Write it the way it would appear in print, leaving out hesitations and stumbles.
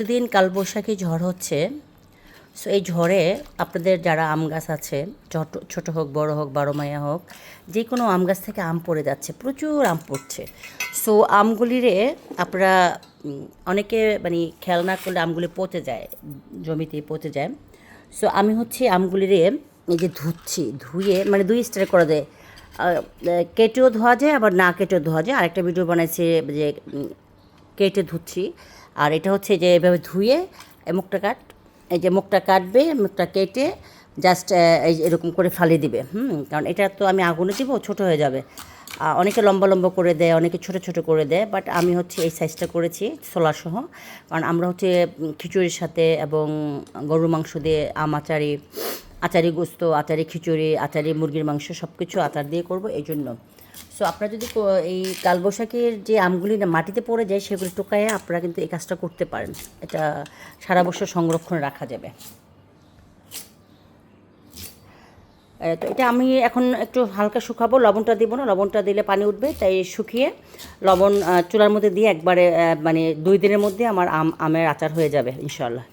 প্রতিদিন কালবৈশাখী ঝড় হচ্ছে। সো এই ঝড়ে আপনাদের যারা আম গাছ আছে, ছোট হোক বড় হোক 12 মাইয়া হোক, যে কোনো আম গাছ থেকে আম পড়ে যাচ্ছে, প্রচুর আম পড়ছে। সো আমগুলিরে আপনারা অনেকে মানে খেয়াল না করলে আমগুলি পচে যায়, জমিতে পচে যায়। সো আমি হচ্ছে আমগুলিরে এই যে ধুয়ে মানে দুই স্টাইল করা যায়, কেটেও ধোয়া যায় আবার না কেটেও ধোয়া যায়। আরেকটা ভিডিও বানাইছে যে কেটে ধুচ্ছি, আর এটা হচ্ছে যে এভাবে ধুয়ে এই যে মুখটা কাটবে, মুখটা কেটে জাস্ট এই এরকম করে ফালিয়ে দিবে। কারণ এটা তো আমি আগুনে দিব, ছোটো হয়ে যাবে। অনেকে লম্বা লম্বা করে দেয়, অনেকে ছোটো ছোটো করে দেয়, বাট আমি হচ্ছে এই সাইজটা করেছি ছোলাসহ। কারণ আমরা হচ্ছে খিচুড়ির সাথে এবং গরুর মাংস দিয়ে আচারি গোস্ত, আচারি খিচুড়ি, আচারি মুরগির মাংস সব কিছু আচার দিয়ে করবো, এই জন্য। সো আপনারা যদি এই কালবৈশাখীর যে আমগুলি না মাটিতে পড়ে যায়, সেগুলি টোকাইয়ে আপনারা কিন্তু এই কাজটা করতে পারেন। এটা সারা বছর সংরক্ষণে রাখা যাবে। তো এটা আমি এখন একটু হালকা শুকাবো, লবণটা দিব না, লবণটা দিলে পানি উঠবে, তাই শুকিয়ে লবণ চুলার মধ্যে দিয়ে একবারে মানে 2 দিনের মধ্যে আমার আমের আচার হয়ে যাবে ইনশাআল্লাহ।